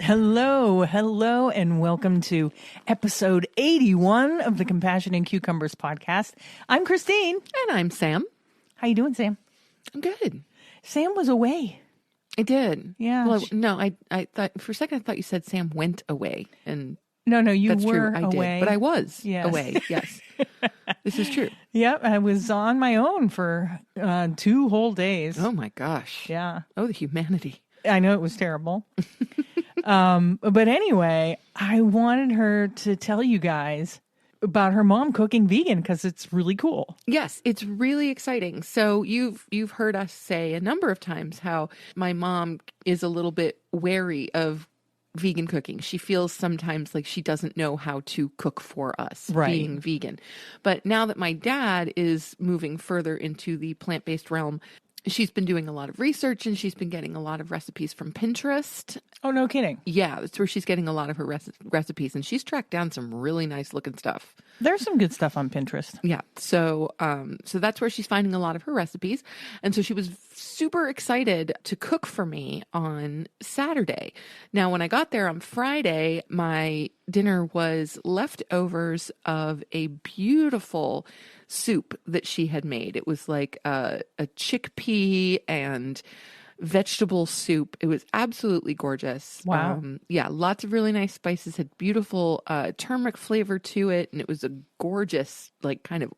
Hello, and welcome to episode 81 of the Compassion and Cucumbers podcast. I'm Christine. And I'm Sam. How you doing, Sam? I'm good. Sam was away. I did. Yeah. Well, I thought for a second I thought you said Sam went away, and No, you that's were true. I away. did, but I was Yes. away. Yes, this is true. Yep, I was on my own for 2 whole days. Oh my gosh. Yeah. Oh, the humanity. I know it was terrible. But anyway, I wanted her to tell you guys about her mom cooking vegan because it's really cool. Yes, it's really exciting. So you've heard us say a number of times how my mom is a little bit wary of vegan cooking. She feels sometimes like she doesn't know how to cook for us, Right. being vegan. But now that my dad is moving further into the plant-based realm, she's been doing a lot of research and she's been getting a lot of recipes from Pinterest. Oh, no kidding. Yeah, that's where she's getting a lot of her recipes, and she's tracked down some really nice looking stuff. There's some good stuff on Pinterest. Yeah, so that's where she's finding a lot of her recipes, and so she was super excited to cook for me on Saturday. Now, when I got there on Friday, my dinner was leftovers of a beautiful soup that she had made. It was like a chickpea and vegetable soup. It was absolutely gorgeous. Wow. Yeah, lots of really nice spices, had beautiful turmeric flavor to it, and it was a gorgeous, like kind of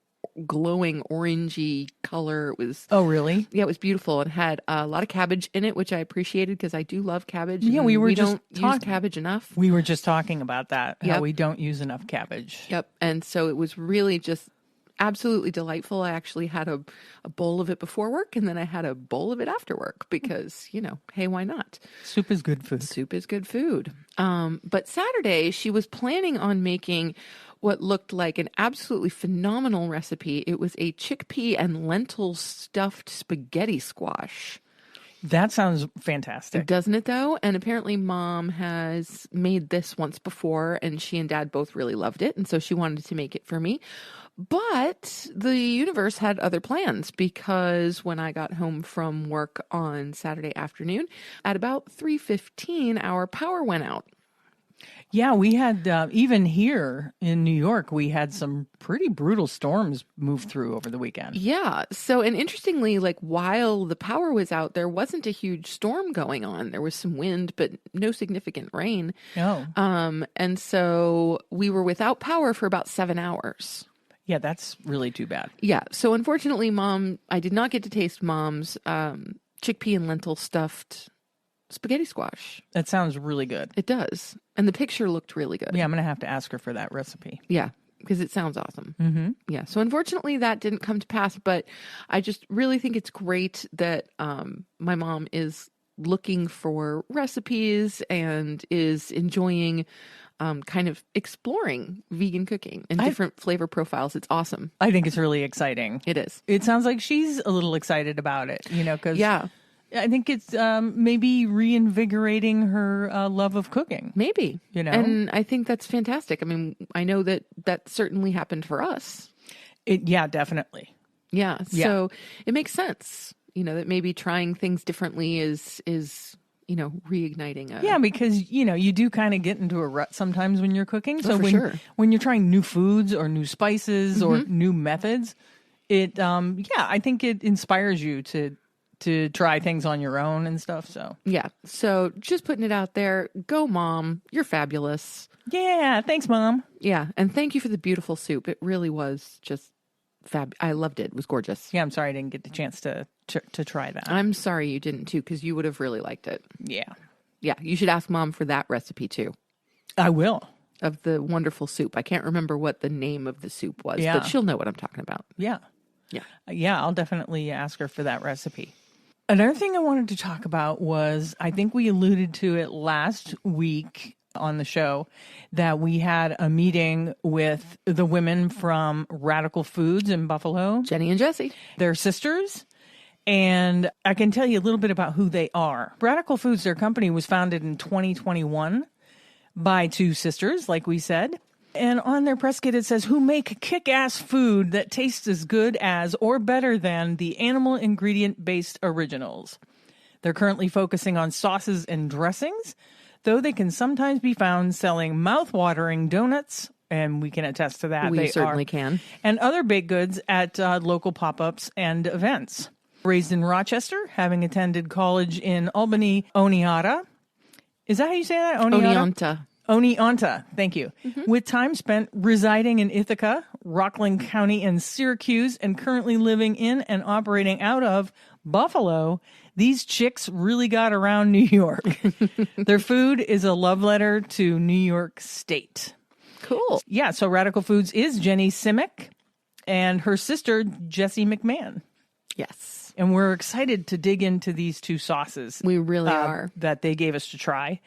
glowing orangey color. It was Oh, really? yeah, it was beautiful, and had a lot of cabbage in it, which I appreciated because I do love cabbage. Yeah, and we don't use cabbage enough. We were just talking about that, how Yep. we don't use enough cabbage. Yep, and so it was really just absolutely delightful. I actually had a bowl of it before work, and then I had a bowl of it after work because, hey, why not? Soup is good food. Soup is good food. But Saturday, she was planning on making what looked like an absolutely phenomenal recipe. It was a chickpea and lentil stuffed spaghetti squash. That sounds fantastic. Doesn't it, though? And apparently Mom has made this once before, and she and Dad both really loved it, and so she wanted to make it for me. But the universe had other plans, because when I got home from work on Saturday afternoon, at about 3:15, our power went out. Yeah, we had, even here in New York, we had some pretty brutal storms move through over the weekend. Yeah. So, and interestingly, like while the power was out, there wasn't a huge storm going on. There was some wind, but no significant rain. Oh. And so we were without power for about 7 hours. Yeah, that's really too bad. Yeah. So unfortunately, I did not get to taste Mom's chickpea and lentil stuffed spaghetti squash. That sounds really good. It does. And the picture looked really good. Yeah, I'm going to have to ask her for that recipe. Yeah, because it sounds awesome. Mm-hmm. Yeah. So unfortunately, that didn't come to pass, but I just really think it's great that my mom is looking for recipes and is enjoying kind of exploring vegan cooking and different flavor profiles. It's awesome. I think it's really exciting. It is. It sounds like she's a little excited about it, because Yeah. I think it's maybe reinvigorating her love of cooking. Maybe. And I think that's fantastic. I mean, I know that certainly happened for us. Yeah, definitely. Yeah. So it makes sense, that maybe trying things differently is reigniting. Yeah, because, you do kind of get into a rut sometimes when you're cooking. So when you're trying new foods or new spices or new methods, I think it inspires you to try things on your own and stuff. So yeah. So just putting it out there. Go, Mom. You're fabulous. Yeah. Thanks, Mom. Yeah. And thank you for the beautiful soup. It really was just fab. I loved it. It was gorgeous. Yeah. I'm sorry I didn't get the chance to try that. I'm sorry you didn't too, because you would have really liked it. Yeah. Yeah. You should ask Mom for that recipe too. I will. Of the wonderful soup. I can't remember what the name of the soup was, but she'll know what I'm talking about. Yeah. Yeah. Yeah. I'll definitely ask her for that recipe. Another thing I wanted to talk about was, I think we alluded to it last week on the show, that we had a meeting with the women from Radical Foods in Buffalo. Jenny and Jessie. They're sisters. And I can tell you a little bit about who they are. Radical Foods, their company, was founded in 2021 by 2 sisters, like we said. And on their press kit, it says, who make kick-ass food that tastes as good as or better than the animal ingredient-based originals. They're currently focusing on sauces and dressings. though they can sometimes be found selling mouth-watering donuts, and we can attest to that. We certainly can. And other baked goods at local pop-ups and events. Raised in Rochester, having attended college in Albany, Oneonta. Is that how you say that? Oneonta. Oneonta, thank you. With time spent residing in Ithaca, Rockland County, and Syracuse, and currently living in and operating out of Buffalo, these chicks really got around New York. Their food is a love letter to New York State. Cool. Yeah, so Radical Foods is Jenny Simic and her sister, Jessie McMahon. Yes. And we're excited to dig into these two sauces. We really are. That they gave us to try.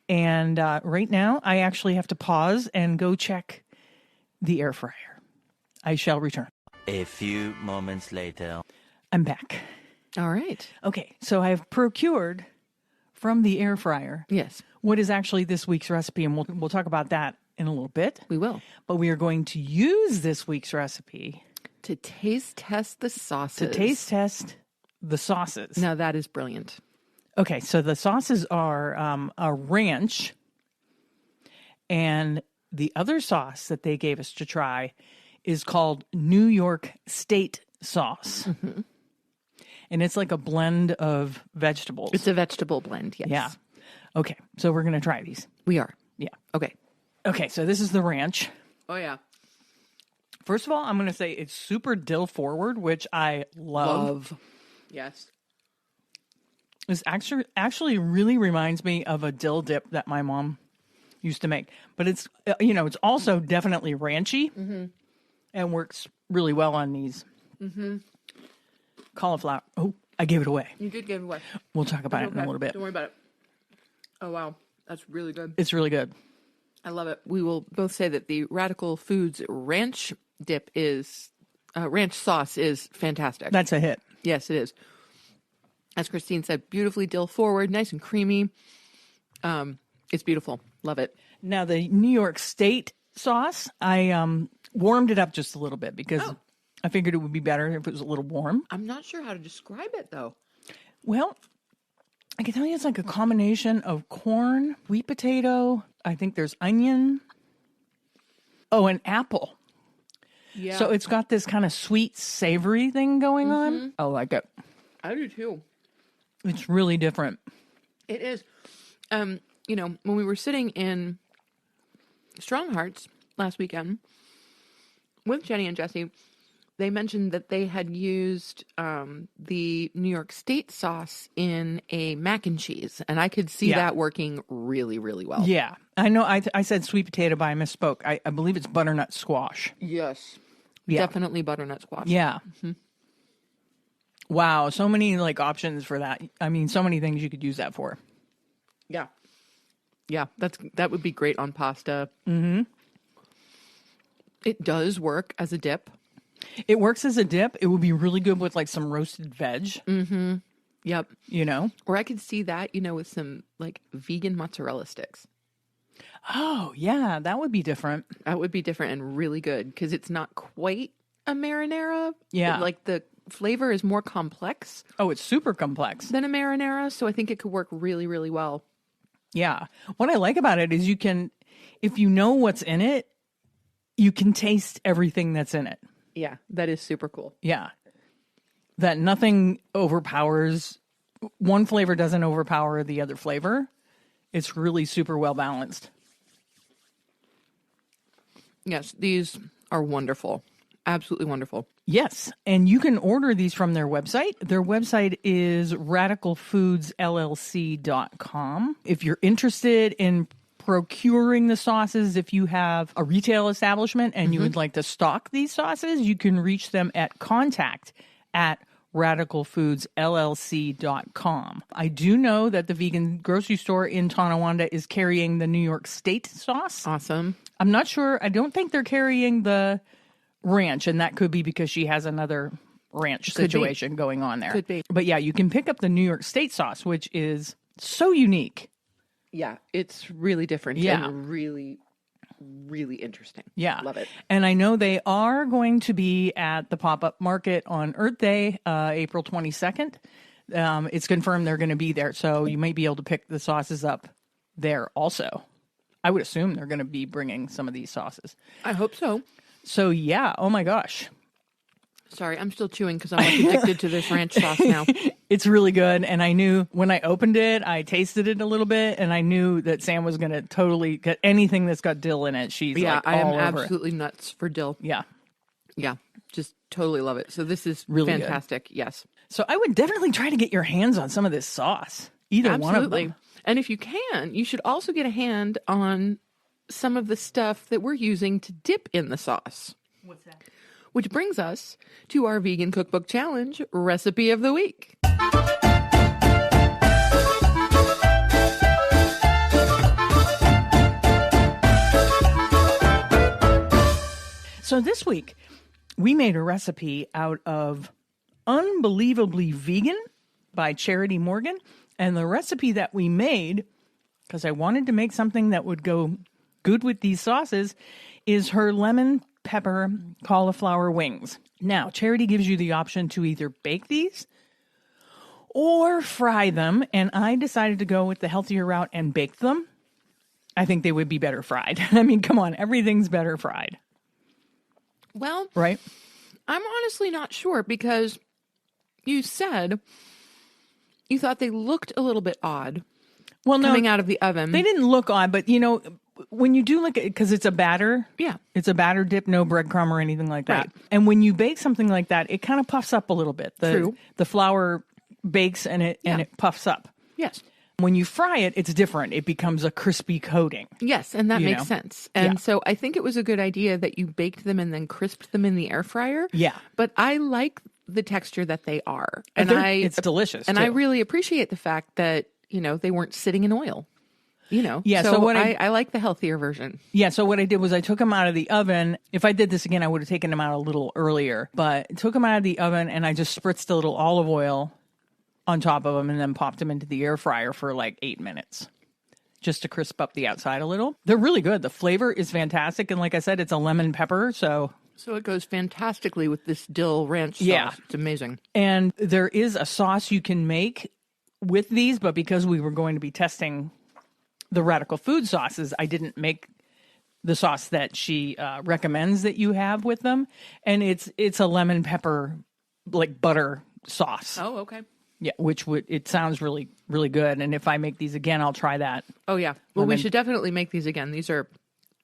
And right now, I actually have to pause and go check the air fryer. I shall return. A few moments later. I'm back. All right. Okay, so I've procured from the air fryer. Yes. What is actually this week's recipe, and we'll talk about that in a little bit. We will. But we are going to use this week's recipe to taste test the sauces. Now that is brilliant. Okay, so the sauces are a ranch, and the other sauce that they gave us to try is called New York State sauce. And it's like a blend of vegetables. It's a vegetable blend, yes. Yeah. Okay, so we're going to try these. We are. Yeah. Okay. Okay, so this is the ranch. Oh, yeah. First of all, I'm going to say it's super dill forward, which I love. Yes. This actually really reminds me of a dill dip that my mom used to make. But it's, it's also definitely ranchy and works really well on these cauliflower. Oh, I gave it away. You did give it away. We'll talk about it in a little bit. Don't worry about it. Oh, wow. That's really good. It's really good. I love it. We will both say that the Radical Foods ranch dip ranch sauce is fantastic. That's a hit. Yes, it is. As Christine said, beautifully dill forward, nice and creamy. It's beautiful. Love it. Now, the New York State sauce, I warmed it up just a little bit because I figured it would be better if it was a little warm. I'm not sure how to describe it, though. Well, I can tell you it's like a combination of corn, sweet potato. I think there's onion. Oh, and apple. Yeah. So it's got this kind of sweet, savory thing going on. I like it. I do, too. It's really different. It is. When we were sitting in Strong Hearts last weekend with Jenny and Jessie, they mentioned that they had used the New York State sauce in a mac and cheese, and I could see that working really, really well. Yeah. I know I said sweet potato, but I misspoke. I believe it's butternut squash. Yes. Yeah. Definitely butternut squash. Yeah. Wow. So many options for that. I mean, so many things you could use that for. Yeah. Yeah. That would be great on pasta. It does work as a dip. It works as a dip. It would be really good with some roasted veg. Yep. Or I could see that, with some vegan mozzarella sticks. Oh, yeah. That would be different. That would be different and really good because it's not quite a marinara. Yeah. The flavor is more complex. Oh, it's super complex. Than a marinara. So I think it could work really, really well. Yeah. What I like about it is you can, if you know what's in it, you can taste everything that's in it. Yeah. That is super cool. Yeah. That nothing overpowers, one flavor doesn't overpower the other flavor. It's really super well balanced. Yes, these are wonderful. Absolutely wonderful. Yes, and you can order these from their website. Their website is radicalfoodsllc.com. If you're interested in procuring the sauces, if you have a retail establishment and you would like to stock these sauces, you can reach them at contact@radicalfoodsllc.com. I do know that the vegan grocery store in Tonawanda is carrying the New York State sauce. Awesome. I'm not sure. I don't think they're carrying the ranch, and that could be because she has another ranch situation going on there. Could be. But yeah, you can pick up the New York State sauce, which is so unique. Yeah, it's really different and really, really interesting. Yeah. Love it. And I know they are going to be at the pop-up market on Earth Day, April 22nd. It's confirmed they're going to be there, so you might be able to pick the sauces up there also. I would assume they're going to be bringing some of these sauces. I hope so. So yeah, oh my gosh. Sorry, I'm still chewing because I'm like addicted to this ranch sauce now. It's really good. And I knew when I opened it, I tasted it a little bit, and I knew that Sam was going to totally get anything that's got dill in it. She's Yeah, like I am all over absolutely nuts for dill. it. Yeah. Yeah, just totally love it. So this is Really good. fantastic. Yes. So I would definitely try to get your hands on some of this sauce. Either one of Absolutely. them. And if you can, you should also get a hand on some of the stuff that we're using to dip in the sauce. What's that? Which brings us to our Vegan Cookbook Challenge recipe of the week. So this week, we made a recipe out of Unbelievably Vegan by Charity Morgen. And the recipe that we made, because I wanted to make something that would go good with these sauces, is her lemon pepper cauliflower wings. Now, Charity gives you the option to either bake these or fry them, and I decided to go with the healthier route and bake them. I think they would be better fried. I mean, come on, everything's better fried. Well, Right? I'm honestly not sure because you said you thought they looked a little bit odd Well, no, coming out of the oven. they didn't look odd, but you know, when you do look at, because it's a batter, Yeah. it's a batter dip, no breadcrumb or anything like that. Right. And when you bake something like that, it kind of puffs up a little bit. True. The flour bakes and it puffs up. Yes. When you fry it, it's different. It becomes a crispy coating. Yes, and that You makes know? sense. And Yeah. so I think it was a good idea that you baked them and then crisped them in the air fryer. Yeah. But I like the texture that they are. And It's delicious. And too. I really appreciate the fact that, you know, they weren't sitting in oil. You know. Yeah, so what I like the healthier version. Yeah, so what I did was I took them out of the oven. If I did this again, I would have taken them out a little earlier. But I took them out of the oven and I just spritzed a little olive oil on top of them and then popped them into the air fryer for like 8 minutes just to crisp up the outside a little. They're really good. The flavor is fantastic. And like I said, it's a lemon pepper. So it goes fantastically with this dill ranch sauce. Yeah. It's amazing. And there is a sauce you can make with these, but because we were going to be testing the Radical Food sauces, I didn't make the sauce that she recommends that you have with them. And it's a lemon pepper, like butter sauce. Oh, okay. Yeah, it sounds really, really good. And if I make these again, I'll try that. Oh, yeah. Well, we should definitely make these again. These are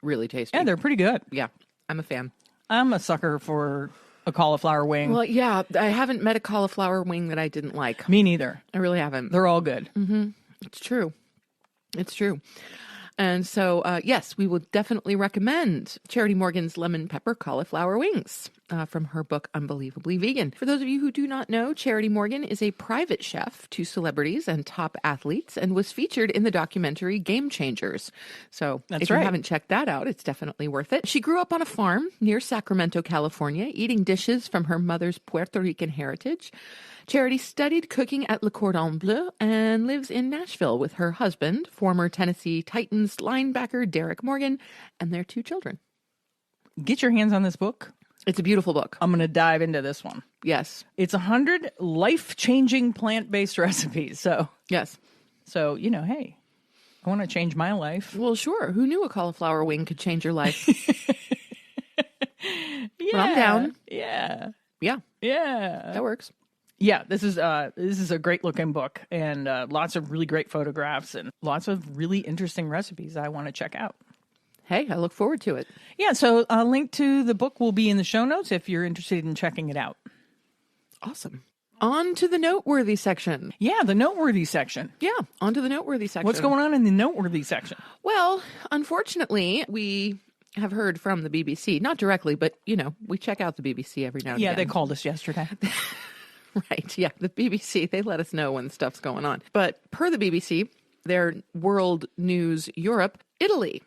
really tasty. Yeah, they're pretty good. Yeah, I'm a fan. I'm a sucker for a cauliflower wing. Well, yeah, I haven't met a cauliflower wing that I didn't like. Me neither. I really haven't. They're all good. It's true. It's true. And so, yes, we would definitely recommend Charity Morgen's Lemon Pepper Cauliflower Wings from her book, Unbelievably Vegan. For those of you who do not know, Charity Morgen is a private chef to celebrities and top athletes and was featured in the documentary Game Changers. So That's if you right. haven't checked that out, it's definitely worth it. She grew up on a farm near Sacramento, California, eating dishes from her mother's Puerto Rican heritage. Charity studied cooking at Le Cordon Bleu and lives in Nashville with her husband, former Tennessee Titans linebacker Derek Morgan, and their 2 children. Get your hands on this book. It's a beautiful book. I'm going to dive into this one. Yes. It's 100 life-changing plant-based recipes. Yes. So, you know, hey, I want to change my life. Well, sure. Who knew a cauliflower wing could change your life? Yeah. I'm down. Yeah. Yeah, Yeah. that works. Yeah, this is a great looking book and lots of really great photographs and lots of really interesting recipes I want to check out. Hey, I look forward to it. Yeah, so a link to the book will be in the show notes if you're interested in checking it out. Awesome. On to the noteworthy section. Yeah, the noteworthy section. Yeah, on to the noteworthy section. What's going on in the noteworthy section? Well, unfortunately, we have heard from the BBC, not directly, but, you know, we check out the BBC every now and Yeah, again. they called us yesterday. Right. Yeah. The BBC, they let us know when stuff's going on. But per the BBC, their World News Europe, Italy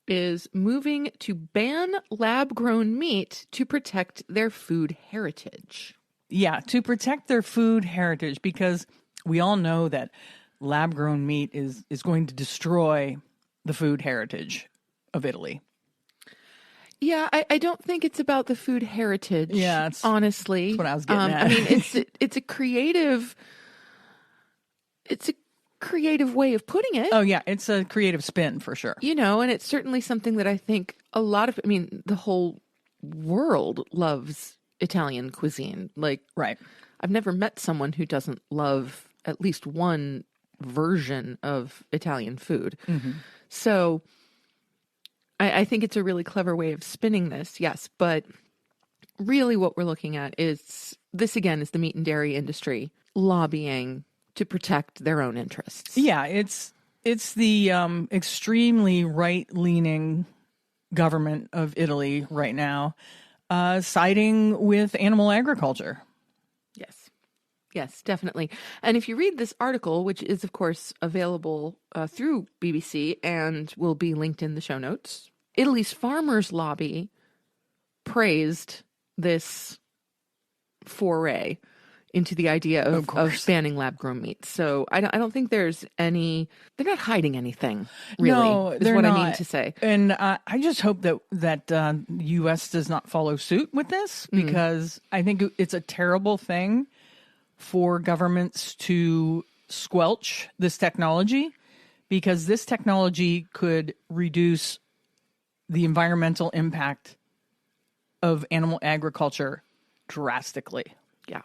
is moving to ban lab-grown meat to protect their food heritage. Yeah, to protect their food heritage, because we all know that lab-grown meat is going to destroy the food heritage of Italy. Yeah, I don't think it's about the food heritage. Yeah, honestly, that's what I was getting at. I mean, it's a creative. It's a creative way of putting it. Oh, yeah. It's a creative spin for sure. And it's certainly something that I think the whole world loves Italian cuisine. Like, Right. I've never met someone who doesn't love at least one version of Italian food. Mm-hmm. So I think it's a really clever way of spinning this, yes. But really what we're looking at is, this again is the meat and dairy industry lobbying to protect their own interests. Yeah, it's the extremely right-leaning government of Italy right now, siding with animal agriculture. Yes, definitely. And if you read this article, which is, of course, available through BBC and will be linked in the show notes, Italy's farmers' lobby praised this foray into the idea of banning lab-grown meat. So I don't think there's any... They're not hiding anything, really, No, is they're what not. I mean to say. And I just hope that the U.S. does not follow suit with this, because I think it's a terrible thing for governments to squelch this technology, because this technology could reduce the environmental impact of animal agriculture drastically. Yeah.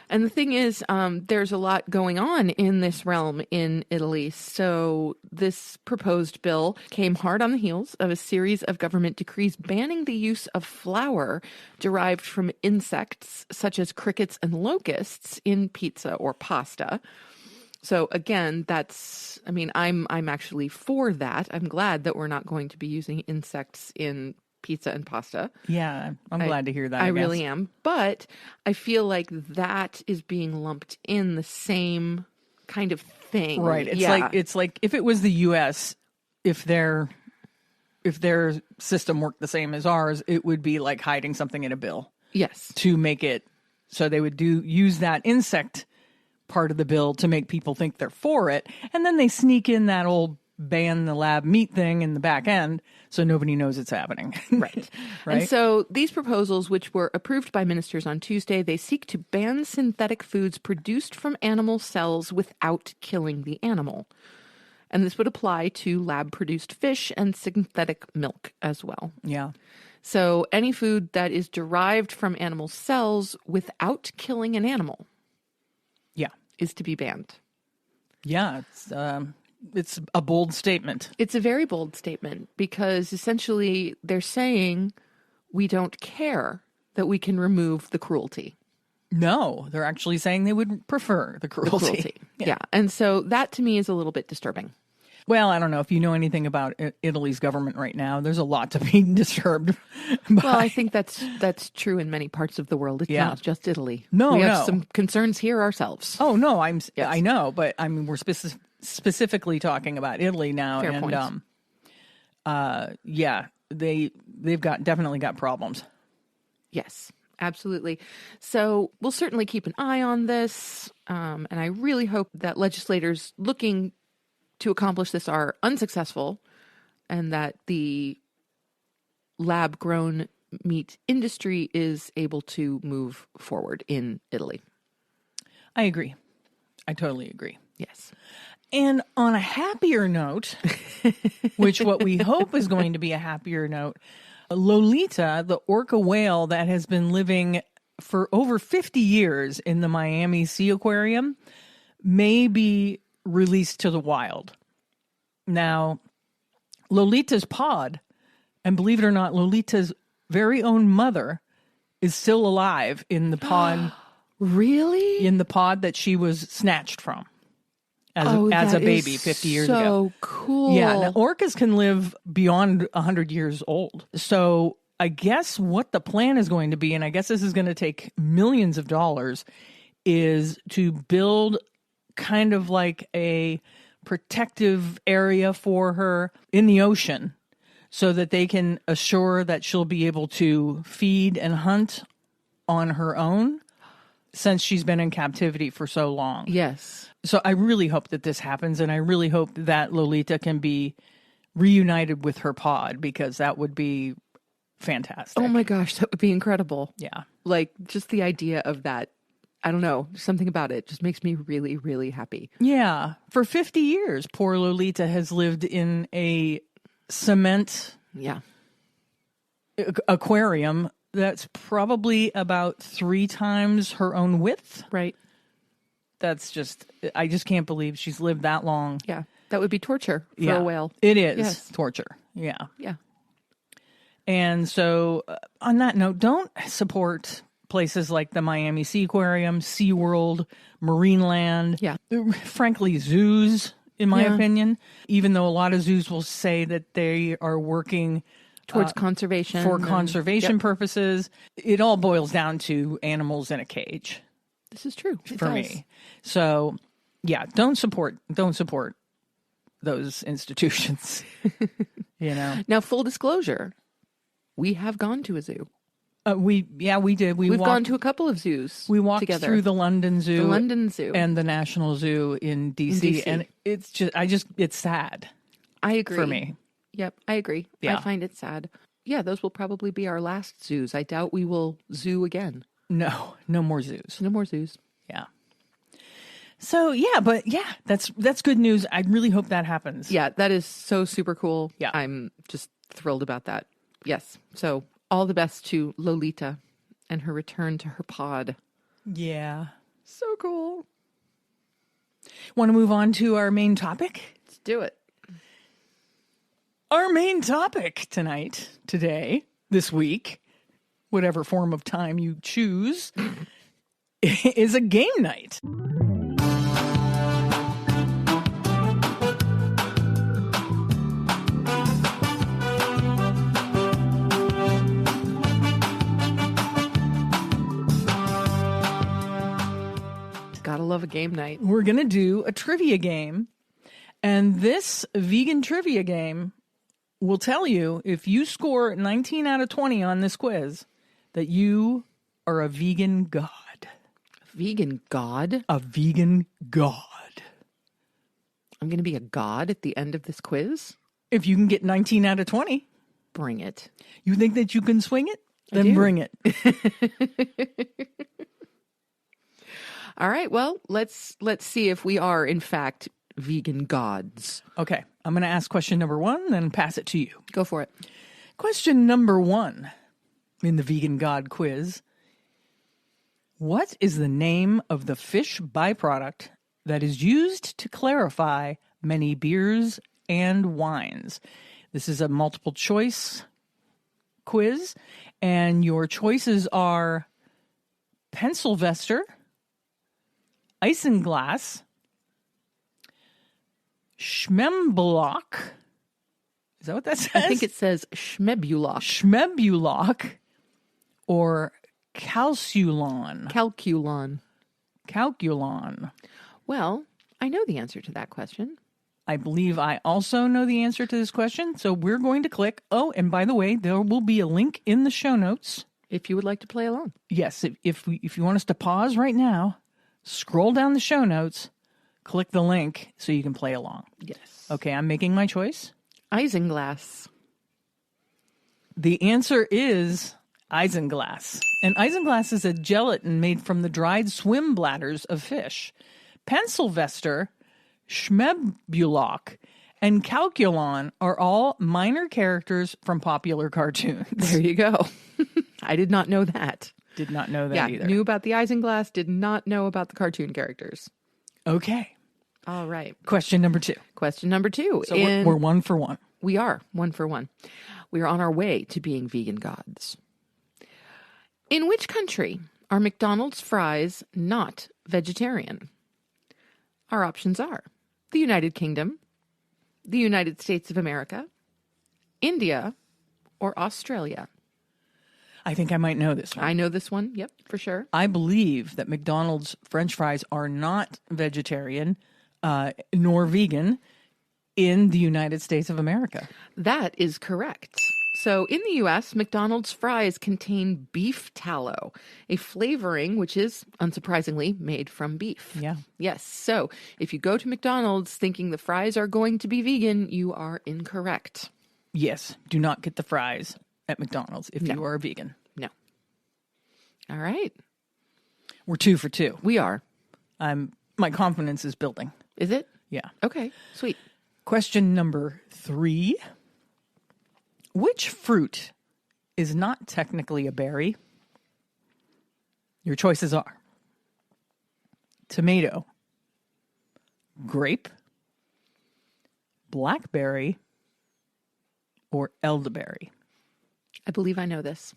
And the thing is, there's a lot going on in this realm in Italy. So this proposed bill came hard on the heels of a series of government decrees banning the use of flour derived from insects such as crickets and locusts in pizza or pasta. So again, I'm actually for that. I'm glad that we're not going to be using insects in pizza and pasta. Yeah, I'm glad to hear that. I really am. But I feel like that is being lumped in the same kind of thing. Right. It's like if it was the US, if their system worked the same as ours, it would be like hiding something in a bill. Yes. To make it so they would use that insect part of the bill to make people think they're for it, and then they sneak in that old ban the lab meat thing in the back end so nobody knows it's happening. Right. Right. And so these proposals, which were approved by ministers on Tuesday, they seek to ban synthetic foods produced from animal cells without killing the animal. And this would apply to lab-produced fish and synthetic milk as well. Yeah. So any food that is derived from animal cells without killing an animal, Yeah. is to be banned. Yeah. It's a bold statement. It's a very bold statement, because essentially they're saying we don't care that we can remove the cruelty. No, they're actually saying they would prefer the cruelty. Yeah. And so that to me is a little bit disturbing. Well, I don't know if you know anything about Italy's government right now. There's a lot to be disturbed by. Well, I think that's true in many parts of the world. It's not just Italy. No, we have some concerns here ourselves. Oh no, I know, but I mean we're specifically talking about Italy now. Fair and point. Yeah, they've definitely got problems. Yes, absolutely. So we'll certainly keep an eye on this, and I really hope that legislators looking to accomplish this are unsuccessful, and that the lab-grown meat industry is able to move forward in Italy. I agree. I totally agree. Yes. And on a happier note, which what we hope is going to be a happier note, Lolita, the orca whale that has been living for over 50 years in the Miami Seaquarium, may be released to the wild. Now, Lolita's pod, and believe it or not, Lolita's very own mother is still alive in the pod. Really? In the pod that she was snatched from as a baby 50 years ago. So cool. Yeah, now orcas can live beyond 100 years old. So I guess what the plan is going to be, and I guess this is going to take millions of dollars, is to build kind of like a protective area for her in the ocean so that they can assure that she'll be able to feed and hunt on her own since she's been in captivity for so long. Yes. So I really hope that this happens, and I really hope that Lolita can be reunited with her pod, because that would be fantastic. Oh my gosh, that would be incredible. Yeah. Like just the idea of that I don't know. Something about it just makes me really, really happy. Yeah. For 50 years, poor Lolita has lived in a cement Yeah. aquarium that's probably about 3 times her own width. Right. That's just, I just can't believe she's lived that long. Yeah. That would be torture for a whale. It is Yes. torture. Yeah. Yeah. And so, on that note, don't support places like the Miami Seaquarium, SeaWorld, Marineland. Yeah. Frankly, zoos, in my opinion, even though a lot of zoos will say that they are working Towards conservation. for conservation purposes. It all boils down to animals in a cage This is true. It for does. me. So, yeah, don't support those institutions. You know. Now, full disclosure, we have gone to a zoo. We did. We've gone to a couple of zoos. We walked together. through the London Zoo, and the National Zoo in DC, and it's it's sad. I agree. For me. Yep, I agree. Yeah. I find it sad. Yeah, those will probably be our last zoos. I doubt we will zoo again. No more zoos. No more zoos. Yeah. So that's good news. I really hope that happens. Yeah, that is so super cool. Yeah. I'm just thrilled about that. Yes. So all the best to Lolita and her return to her pod. Yeah. So cool. Want to move on to our main topic? Let's do it. Our main topic today, this week, whatever form of time you choose, is a game night. Gotta love a game night. We're going to do a trivia game, and this vegan trivia game will tell you if you score 19 out of 20 on this quiz that you are a vegan god. Vegan god? A vegan god. I'm going to be a god at the end of this quiz? If you can get 19 out of 20. Bring it. You think that you can swing it? Then do. bring it. All right, well, let's see if we are, in fact, vegan gods. Okay, I'm going to ask question number 1, then pass it to you. Go for it. Question number 1 in the vegan god quiz. What is the name of the fish byproduct that is used to clarify many beers and wines? This is a multiple choice quiz, and your choices are Pencilvester, Isinglass, Schmembulok. Is that what that says? I think it says Schmebulok. Schmebulok or Calculon. Calculon. Well, I know the answer to that question. I believe I also know the answer to this question, so we're going to click. Oh, and by the way, there will be a link in the show notes. If you would like to play along. Yes, if you want us to pause right now, scroll down the show notes, click the link so you can play along. Yes. Okay, I'm making my choice. Isinglass. The answer is isinglass. And isinglass is a gelatin made from the dried swim bladders of fish. Pencilvester, Schmebulok, and Calculon are all minor characters from popular cartoons. There you go. I did not know that. Did not know that either. Knew about the isinglass, did not know about the cartoon characters. Okay. All right. Question number 2. Question number 2. So we're 1 for 1. We are 1 for 1. We are on our way to being vegan gods. In which country are McDonald's fries not vegetarian? Our options are the United Kingdom, the United States of America, India, or Australia. I think I might know this one. I know this one. Yep, for sure. I believe that McDonald's French fries are not vegetarian nor vegan in the United States of America. That is correct. So in the U.S., McDonald's fries contain beef tallow, a flavoring which is, unsurprisingly, made from beef. Yeah. Yes. So if you go to McDonald's thinking the fries are going to be vegan, you are incorrect. Yes. Do not get the fries at McDonald's if you are a vegan. No. All right. We're 2 for 2. We are. My confidence is building. Is it? Yeah. Okay, sweet. Question number 3. Which fruit is not technically a berry? Your choices are tomato, grape, blackberry, or elderberry. I believe I know this.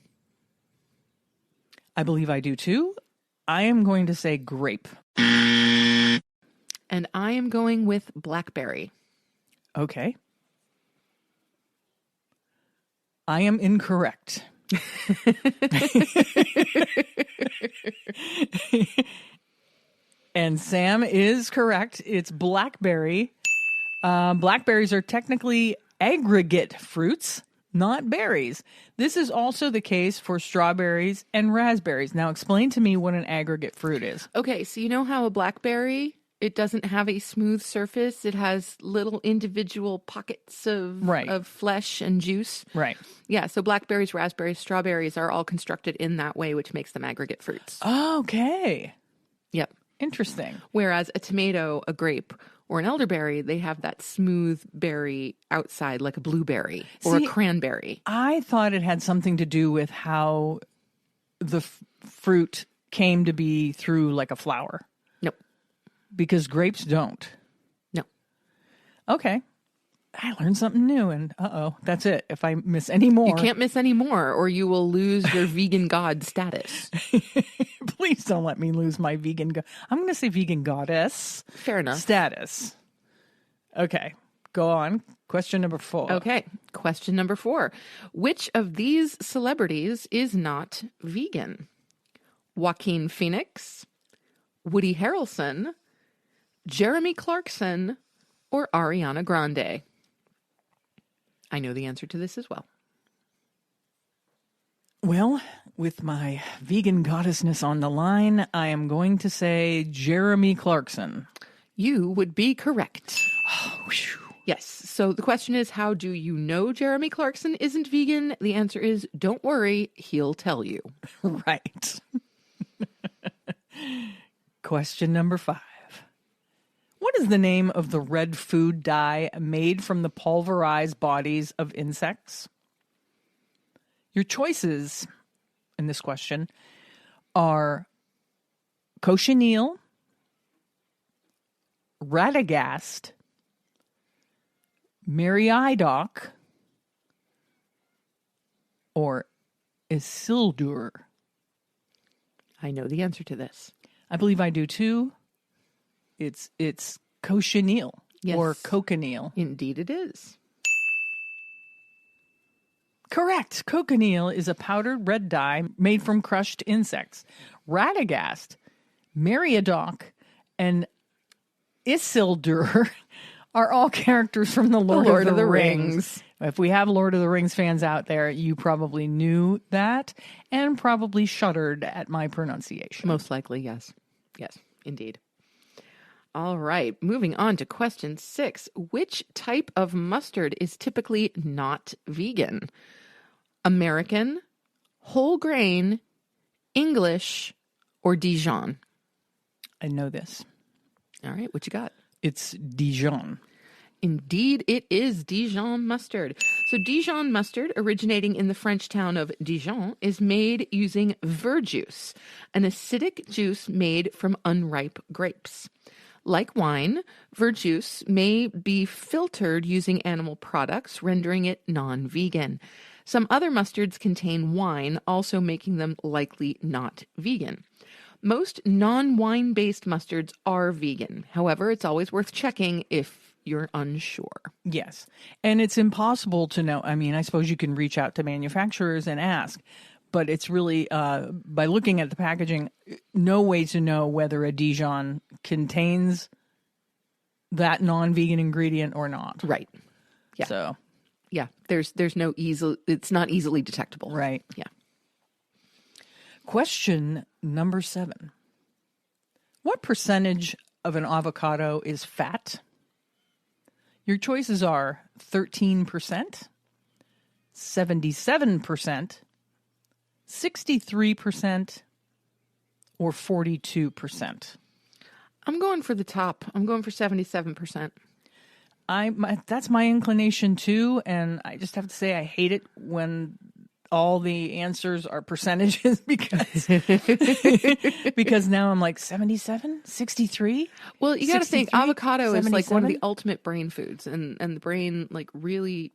I believe I do too. I am going to say grape. And I am going with blackberry. Okay. I am incorrect. And Sam is correct. It's blackberry. Blackberries are technically aggregate fruits, not berries. This is also the case for strawberries and raspberries. Now explain to me what an aggregate fruit is. Okay, so you know how a blackberry, it doesn't have a smooth surface. It has little individual pockets of flesh and juice. Right. Yeah, so blackberries, raspberries, strawberries are all constructed in that way, which makes them aggregate fruits. Okay. Yep. Interesting. Whereas a tomato, a grape, or an elderberry, they have that smooth berry outside, like a blueberry or a cranberry. I thought it had something to do with how the fruit came to be through like a flower. Nope. Because grapes don't. No. Okay. I learned something new, and that's it. If I miss any more. You can't miss any more, or you will lose your vegan god status. Please don't let me lose my vegan. I'm going to say vegan goddess. Fair enough. Status. Okay. Go on. Question number 4. Okay. Question number 4. Which of these celebrities is not vegan? Joaquin Phoenix, Woody Harrelson, Jeremy Clarkson, or Ariana Grande? I know the answer to this as well. Well, with my vegan goddessness on the line, I am going to say Jeremy Clarkson. You would be correct. Yes. So the question is, how do you know Jeremy Clarkson isn't vegan? The answer is, don't worry, he'll tell you. Right. Question number 5. What is the name of the red food dye made from the pulverized bodies of insects? Your choices in this question are cochineal, radagast, meriadoc, or isildur. I know the answer to this. I believe I do too. It's cochineal, yes, or cochineal. Indeed it is. Correct. Cochineal is a powdered red dye made from crushed insects. Radagast, meriadoc, and isildur are all characters from the Lord of the Rings. If we have Lord of the Rings fans out there, you probably knew that and probably shuddered at my pronunciation. Most likely, yes. Yes, indeed. All right, moving on to question 6. Which type of mustard is typically not vegan? American, whole grain, English, or Dijon? I know this. All right, what you got? It's Dijon. Indeed, it is Dijon mustard. So Dijon mustard, originating in the French town of Dijon, is made using verjuice, an acidic juice made from unripe grapes. Like wine, verjuice may be filtered using animal products, rendering it non-vegan. Some other mustards contain wine, also making them likely not vegan. Most non-wine-based mustards are vegan. However, it's always worth checking if you're unsure. Yes. And it's impossible to know. I mean, I suppose you can reach out to manufacturers and ask, but it's really, by looking at the packaging, no way to know whether a Dijon contains that non-vegan ingredient or not. Right. Yeah. So, yeah, there's no it's not easily detectable. Right. Yeah. Question number 7. What percentage of an avocado is fat? Your choices are 13%, 77%, 63%, or 42%? I'm going for the top. I'm going for 77%. That's my inclination too, and I just have to say I hate it when all the answers are percentages because now I'm like 77, 63. Well, you got to think 63, avocado is like one of the 77? ultimate brain foods, and the brain like really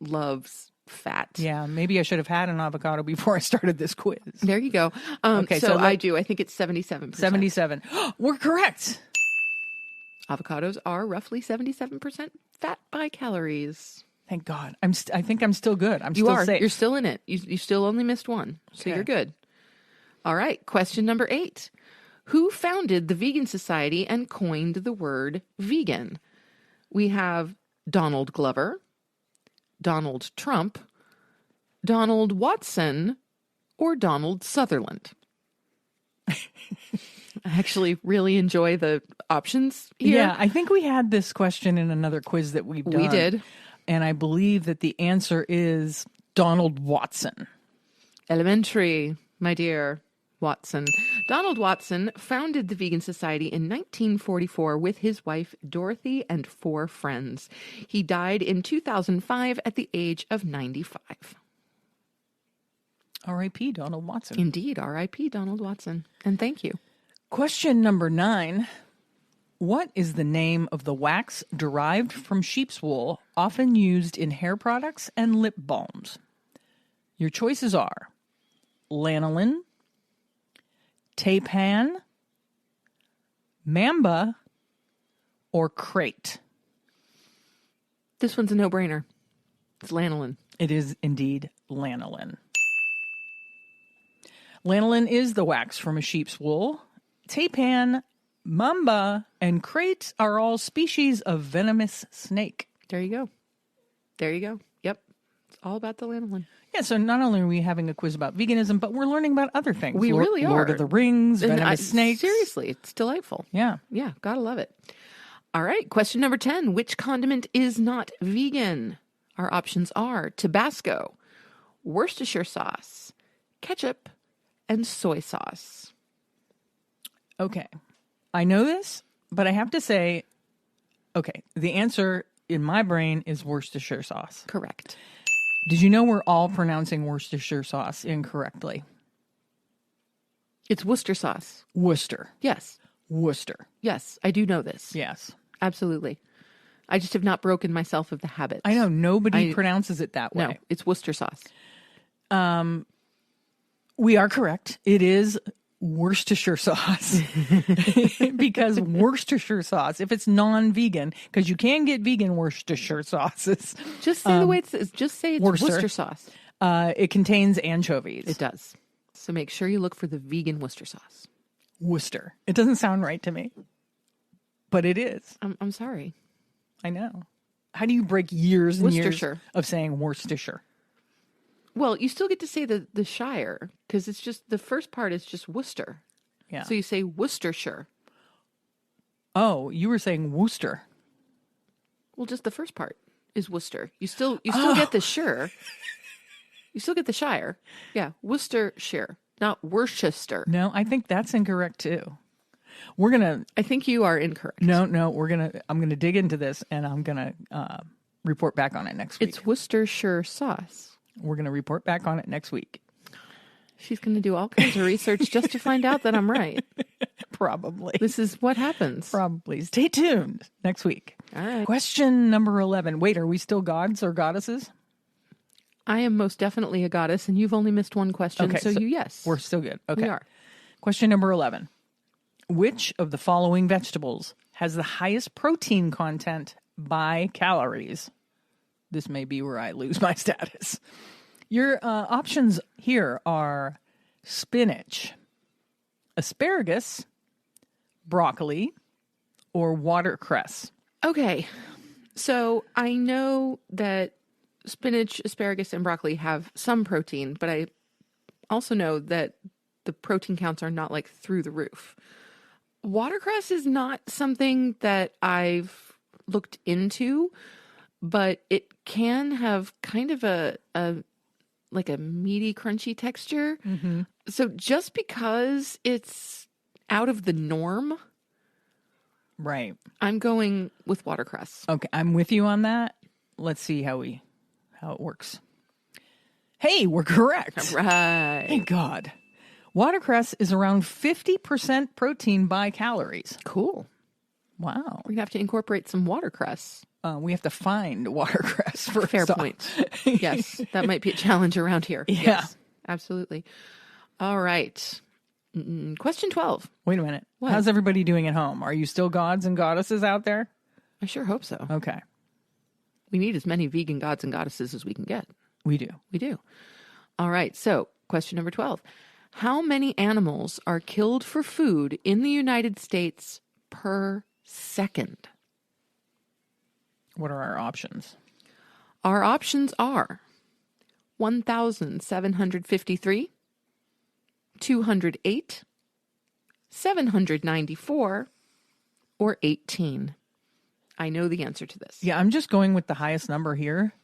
loves fat. Yeah, maybe I should have had an avocado before I started this quiz. There you go. Okay, so I do. I think it's 77%. 77. We're correct. Avocados are roughly 77% fat by calories. Thank God. I think I'm still good. I'm You still are. safe. You're still in it. You still only missed one, so Okay. you're good. All right. Question number 8. Who founded the Vegan Society and coined the word vegan? We have Donald Glover, Donald Trump, Donald Watson, or Donald Sutherland. I actually really enjoy the options here. Yeah, I think we had this question in another quiz that we've done. We did. And I believe that the answer is Donald Watson. Elementary, my dear Watson. Donald Watson founded the Vegan Society in 1944 with his wife Dorothy and 4 friends. He died in 2005 at the age of 95. R.I.P. Donald Watson. Indeed, R.I.P. Donald Watson. And thank you. Question number 9. What is the name of the wax derived from sheep's wool, often used in hair products and lip balms? Your choices are lanolin, taipan, mamba, or crate. This one's a no-brainer. It's lanolin. It is indeed lanolin. Lanolin is the wax from a sheep's wool. Taipan, mamba, and crate are all species of venomous snake. There you go. There you go. Yep. It's all about the lanolin. Yeah, so not only are we having a quiz about veganism, but we're learning about other things. We really are. Lord of the Rings, And venomous snakes. Seriously, it's delightful. Yeah. Yeah, gotta love it. All right, question number 10. Which condiment is not vegan? Our options are Tabasco, Worcestershire sauce, ketchup, and soy sauce. Okay. I know this, but I have to say, okay, the answer in my brain is Worcestershire sauce. Correct. Did you know we're all pronouncing Worcestershire sauce incorrectly? It's Worcester sauce. Worcester. Yes. Worcester. Yes, I do know this. Yes. Absolutely. I just have not broken myself of the habit. I know nobody pronounces it that way. No, it's Worcester sauce. We are correct. It is Worcestershire sauce because Worcestershire sauce, if it's non-vegan, because you can get vegan Worcestershire sauces, Just say the way it says. Just say it's Worcester sauce. it contains anchovies. It does. So make sure you look for the vegan Worcester sauce. Worcester. It doesn't sound right to me, but it is. I'm sorry. I know. How do you break years and years Worcestershire. of saying Worcestershire? Well, you still get to say the Shire because it's just the first part is just Worcester. Yeah. So you say Worcestershire. Oh, you were saying Worcester. Well, just the first part is Worcester. You still get the shire. You still get the Shire. Yeah, Worcestershire, not Worcester. No, I think that's incorrect too. I think you are incorrect. No, I'm gonna dig into this and I'm gonna report back on it next week. It's Worcestershire sauce. We're gonna report back on it next week. She's going to do all kinds of research just to find out that I'm right. Probably. This is what happens. Probably. Stay tuned next week. All right. Question number 11. Wait, are we still gods or goddesses? I am most definitely a goddess, and you've only missed one question, Okay, so you yes. We're still good. Okay. We are. Question number 11. Which of the following vegetables has the highest protein content by calories? This may be where I lose my status. Your options here are spinach, asparagus, broccoli, or watercress. Okay. So I know that spinach, asparagus, and broccoli have some protein, but I also know that the protein counts are not like through the roof. Watercress is not something that I've looked into, but it can have kind of a meaty, crunchy texture. Mm-hmm. So just because it's out of the norm, Right. I'm going with watercress. Okay, I'm with you on that. Let's see how it works. Hey, we're correct. Right. Thank God. Watercress is around 50% protein by calories. Cool. Wow. We're going to have to incorporate some watercress. We have to find watercress first. Fair off. point. Yes, that might be a challenge around here. Yeah. Yes, absolutely. All right. Question 12. Wait a minute. What? How's everybody doing at home? Are you still gods and goddesses out there? I sure hope so. Okay. We need as many vegan gods and goddesses as we can get. We do. We do. All right. So, question number 12. How many animals are killed for food in the United States per second? What are our options? Our options are 1,753, 208, 794, or 18. I know the answer to this. Yeah, I'm just going with the highest number here.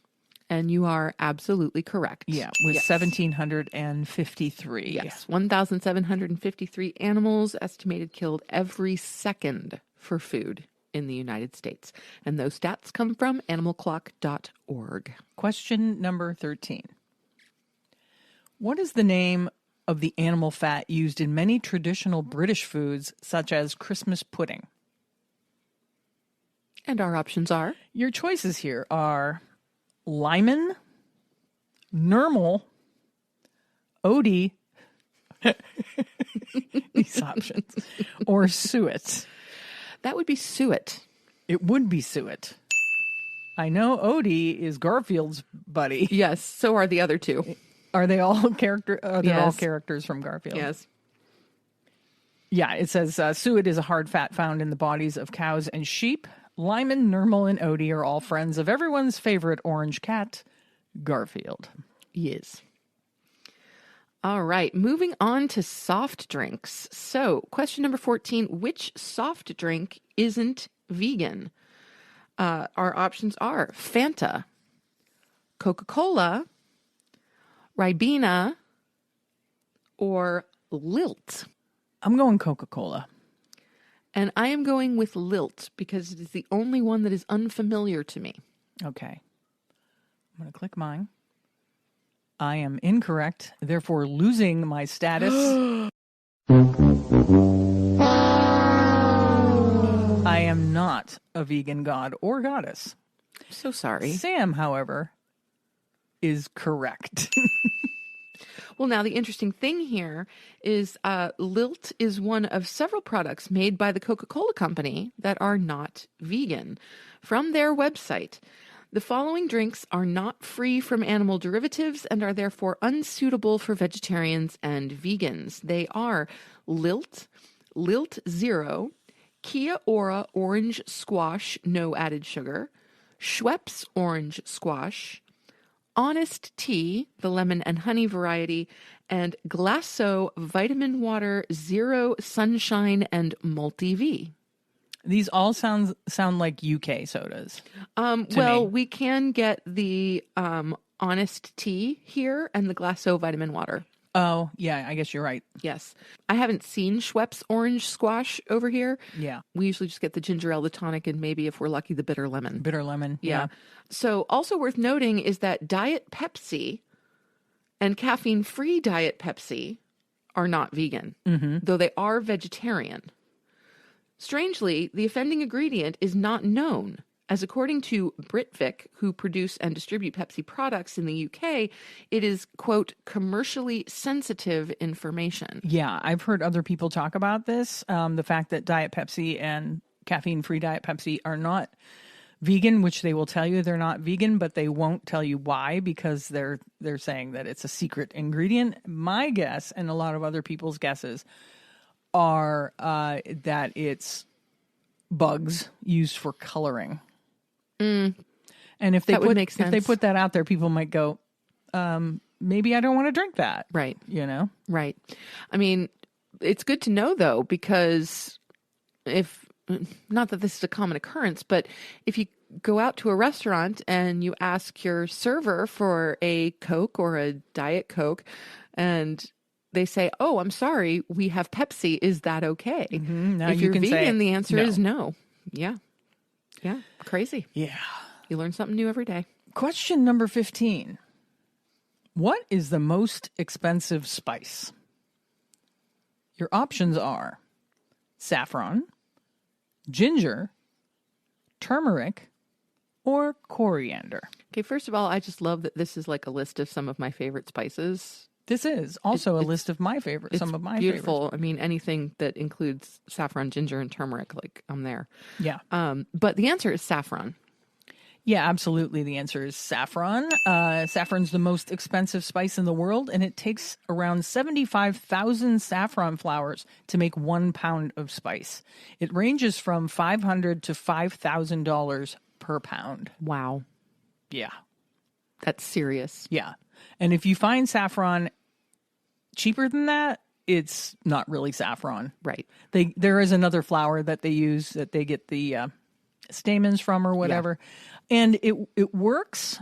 And you are absolutely correct. Yeah, with 1,753. Yes, 1,753 animals estimated killed every second for food in the United States. And those stats come from animalclock.org. Question number 13. What is the name of the animal fat used in many traditional British foods, such as Christmas pudding? And our options are? Your choices here are Lyman, Normal, Odie, these options, or Suet. That would be suet. It would be Suet. I know Odie is Garfield's buddy. Yes, so are the other two. Are they all they're all Yes. characters from Garfield? Yes. Yeah, it says suet is a hard fat found in the bodies of cows and sheep. Lyman, Normal, and Odie are all friends of everyone's favorite orange cat, Garfield. Yes. All right, moving on to soft drinks. So, question number 14, which soft drink isn't vegan? Our options are Fanta, Coca-Cola, Ribena, or Lilt. I'm going Coca-Cola. And I am going with Lilt because it is the only one that is unfamiliar to me. Okay. I'm going to click mine. I am incorrect, therefore losing my status. I am not a vegan god or goddess. So sorry. Sam, however, is correct. Well, now the interesting thing here is Lilt is one of several products made by the Coca-Cola Company that are not vegan. From their website, the following drinks are not free from animal derivatives and are therefore unsuitable for vegetarians and vegans. They are Lilt, Lilt Zero, Kia Ora Orange Squash, no added sugar, Schweppes Orange Squash, Honest Tea, the lemon and honey variety, and Glasso Vitamin Water Zero Sunshine and Multi-V. These all sound like UK sodas. Well, me. we can get the Honest Tea here and the Glasso Vitamin Water. Oh, yeah, I guess you're right. Yes. I haven't seen Schweppes Orange Squash over here. Yeah. We usually just get the ginger ale, the tonic, and maybe if we're lucky, the bitter lemon. Bitter lemon. Yeah. So also worth noting is that Diet Pepsi and caffeine-free Diet Pepsi are not vegan, though they are vegetarian. Strangely, the offending ingredient is not known, as according to Britvic, who produce and distribute Pepsi products in the UK, it is, quote, commercially sensitive information. Yeah, I've heard other people talk about this. The fact that Diet Pepsi and caffeine-free Diet Pepsi are not vegan, which they will tell you they're not vegan, but they won't tell you why because they're saying that it's a secret ingredient. My guess, and a lot of other people's guesses, are that it's bugs used for coloring. And if they put that out there, people might go, maybe I don't want to drink that. Right. You know? Right. I mean, it's good to know, though, because not that this is a common occurrence, but if you go out to a restaurant and you ask your server for a Coke or a Diet Coke, and they say, "Oh, I'm sorry, we have Pepsi. Is that okay?" Now If you you're can vegan, say the answer no. is no. Yeah. Crazy. Yeah. You learn something new every day. Question number 15. What is the most expensive spice? Your options are saffron, ginger, turmeric, or coriander. Okay, first of all, I just love that this is like a list of some of my favorite spices. This is also a list of my favorites, some of my beautiful. I mean, anything that includes saffron, ginger, and turmeric, like I'm there. favorites. Yeah. But the answer is saffron. Yeah, absolutely. The answer is saffron. Saffron's the most expensive spice in the world, and it takes around 75,000 saffron flowers to make 1 pound of spice. It ranges from $500 to $5,000 per pound. Wow. Yeah. That's serious. Yeah. And if you find saffron cheaper than that, it's not really saffron. Right. There is another flower that they use that they get the stamens from or whatever. And it works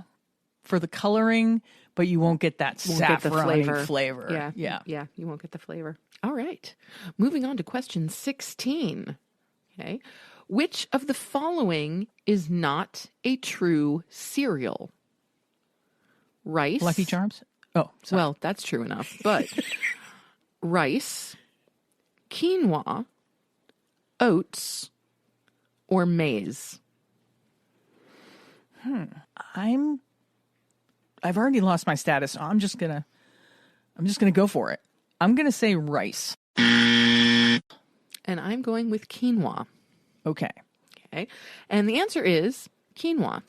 for the coloring, but you won't get that saffron flavor. Yeah, you won't get the flavor. All right. Moving on to question 16. Okay. Which of the following is not a true cereal? Rice. Lucky Charms? Oh, sorry. Well, that's true enough. But rice, quinoa, oats, or maize? I've already lost my status. I'm just gonna go for it. I'm gonna say rice. And I'm going with quinoa. Okay. Okay. And the answer is quinoa.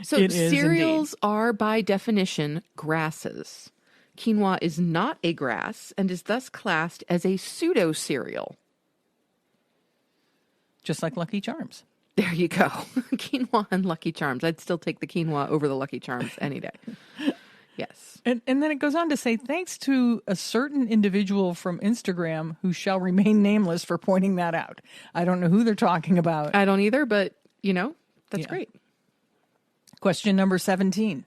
So It is cereals are by definition grasses. Quinoa is not a grass and is thus classed as a pseudo cereal. Just like Lucky Charms. There you go. Quinoa and Lucky Charms. I'd still take the quinoa over the Lucky Charms any day. Yes. And then it goes on to say, thanks to a certain individual from Instagram who shall remain nameless for pointing that out. I don't know who they're talking about. I don't either, but, that's great. Question number 17.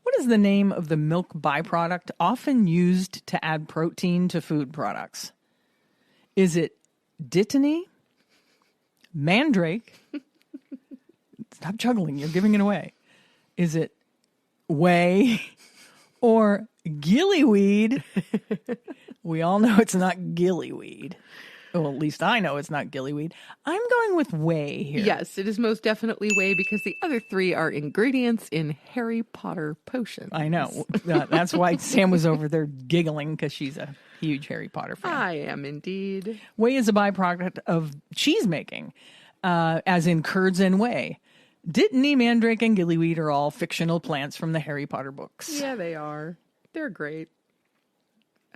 What is the name of the milk byproduct often used to add protein to food products? Is it dittany, mandrake? Stop juggling. You're giving it away. Is it whey or gillyweed? We all know it's not gillyweed. Well, at least I know it's not gillyweed. I'm going with whey here. Yes, it is most definitely whey because the other three are ingredients in Harry Potter potions. I know. That's why Sam was over there giggling because she's a huge Harry Potter fan. I am indeed. Whey is a byproduct of cheese making, as in curds and whey. Dittany, mandrake, and gillyweed are all fictional plants from the Harry Potter books. Yeah, they are. They're great.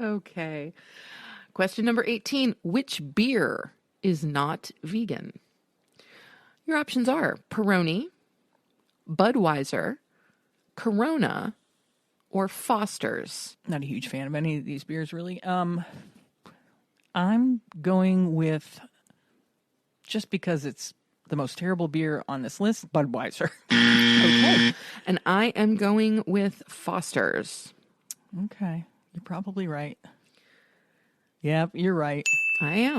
Okay. Question number 18. Which beer is not vegan? Your options are Peroni, Budweiser, Corona, or Foster's. Not a huge fan of any of these beers, really. I'm going with, just because it's the most terrible beer on this list, Budweiser. Okay. And I am going with Foster's. Okay. You're probably right. Yep, you're right. I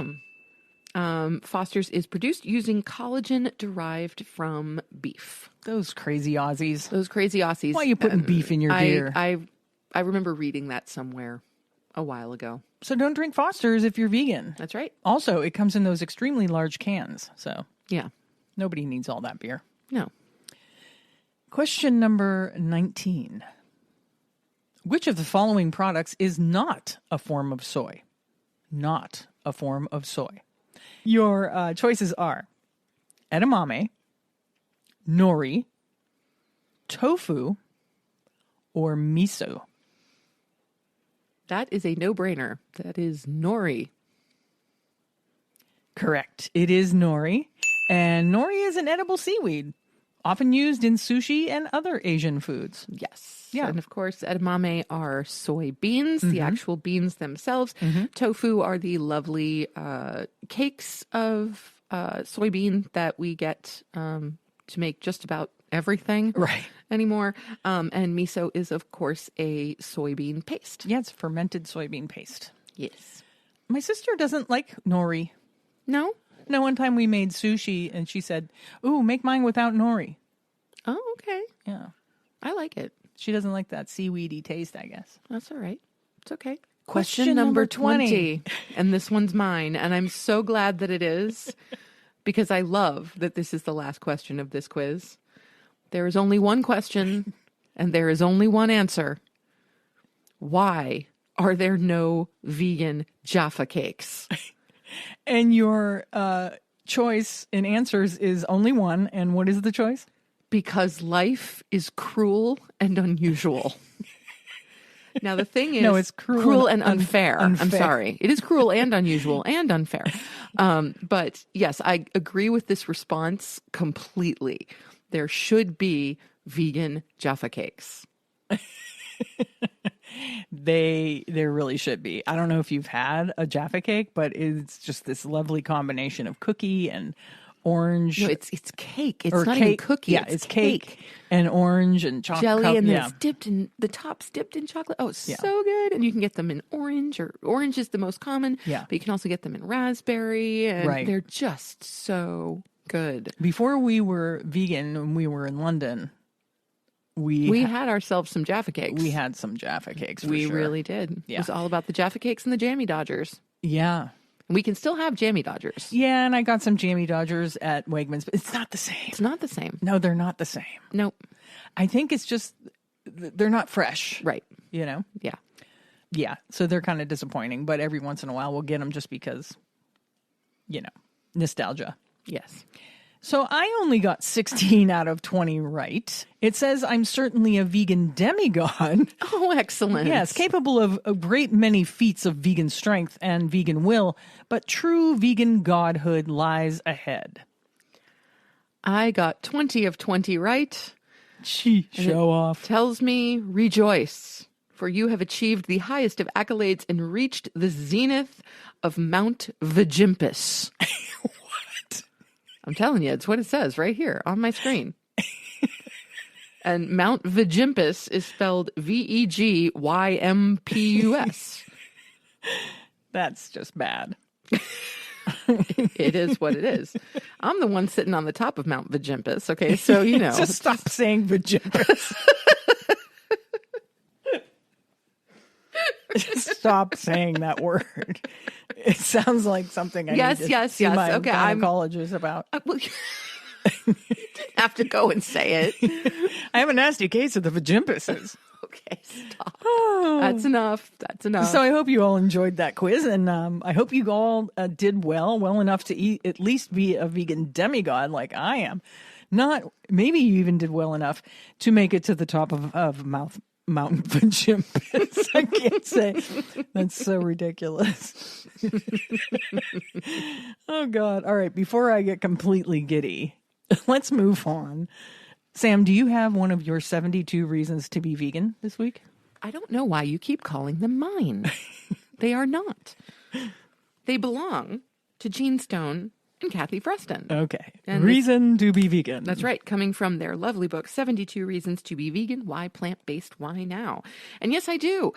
am. Foster's is produced using collagen derived from beef. Those crazy Aussies. Those crazy Aussies. Why are you putting beef in your beer? I remember reading that somewhere a while ago. So don't drink Foster's if you're vegan. That's right. Also, it comes in those extremely large cans. So Yeah. nobody needs all that beer. No. Question number 19. Which of the following products is not a form of soy? Not a form of soy. Your choices are edamame, nori, tofu, or miso. That is a no-brainer. That is nori. Correct. It is nori. And nori is an edible seaweed, often used in sushi and other Asian foods. Yes. Yeah. And of course, edamame are soybeans, the actual beans themselves. Tofu are the lovely cakes of soybean that we get to make just about everything. Right. anymore. And miso is, of course, a soybean paste. Yeah, it's fermented soybean paste. Yes. My sister doesn't like nori. No? No, one time we made sushi and she said, "Ooh, make mine without nori." Oh, okay. Yeah. I like it. She doesn't like that seaweedy taste, I guess. That's all right. It's okay. Question number number 20. 20. And this one's mine. And I'm so glad that it is because I love that this is the last question of this quiz. There is only one question and there is only one answer. Why are there no vegan Jaffa cakes? And your choice in answers is only one. And what is the choice? Because life is cruel and unusual. Now, the thing is... No, it's cruel and unfair. I'm sorry. It is cruel and unusual and unfair. But yes, I agree with this response completely. There should be vegan Jaffa cakes. There really should be. I don't know if you've had a Jaffa cake, but it's just this lovely combination of cookie and orange. No, it's cake. It's or not cake. even cookie. Yeah, it's cake and orange and chocolate. Jelly, and then yeah. it's dipped in, the top's dipped in chocolate. Oh, it's so good. And you can get them in orange, or orange is the most common. Yeah. But you can also get them in raspberry, and Right. they're just so good. Before we were vegan, when we were in London, we had ourselves some Jaffa cakes. we had some Jaffa cakes. For We sure. really did. Yeah. It was all about the Jaffa cakes and the Jammy Dodgers. Yeah. And we can still have Jammy Dodgers. Yeah, and I got some Jammy Dodgers at Wegmans, but it's not the same. It's not the same. No, they're not the same. Nope. I think it's just they're not fresh. Right. You know? Yeah. Yeah. So they're kind of disappointing, but every once in a while we'll get them just because, nostalgia. Yes. So I only got 16 out of 20 right. It says I'm certainly a vegan demigod. Oh, excellent. Yes, capable of a great many feats of vegan strength and vegan will, but true vegan godhood lies ahead. I got 20 of 20 right. Gee, show off. Tells me, rejoice, for you have achieved the highest of accolades and reached the zenith of Mount Vegimpus. What? I'm telling you, it's what it says right here on my screen. And Mount Vegimpus is spelled Vegympus. That's just bad. It is what it is. I'm the one sitting on the top of Mount Vegimpus. Okay, so you know. Just stop saying vaginas. Stop saying that word. It sounds like something I need to see my Okay, gynecologist about. Well, you didn't have to go and say it. I have a nasty case of the vagimpuses. Okay, stop. Oh. That's enough. That's enough. So I hope you all enjoyed that quiz, and I hope you all did well enough to at least be a vegan demigod like I am. Maybe you even did well enough to make it to the top of Mountain Vegimpus. I can't say. That's so ridiculous. Oh, God. All right. Before I get completely giddy, let's move on. Sam, do you have one of your 72 reasons to be vegan this week? I don't know why you keep calling them mine. They are not. They belong to Gene Stone and Kathy Freston. Okay. And Reason to be vegan. That's right. Coming from their lovely book, 72 Reasons to be Vegan, Why Plant-Based, Why Now? And yes, I do.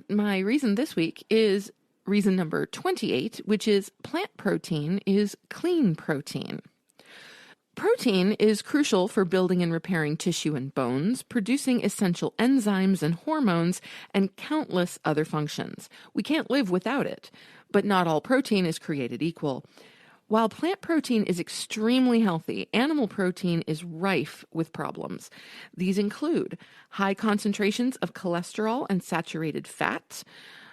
My reason this week is reason number 28, which is plant protein is clean protein. Protein is crucial for building and repairing tissue and bones, producing essential enzymes and hormones, and countless other functions. We can't live without it, but not all protein is created equal. While plant protein is extremely healthy, animal protein is rife with problems. These include high concentrations of cholesterol and saturated fat,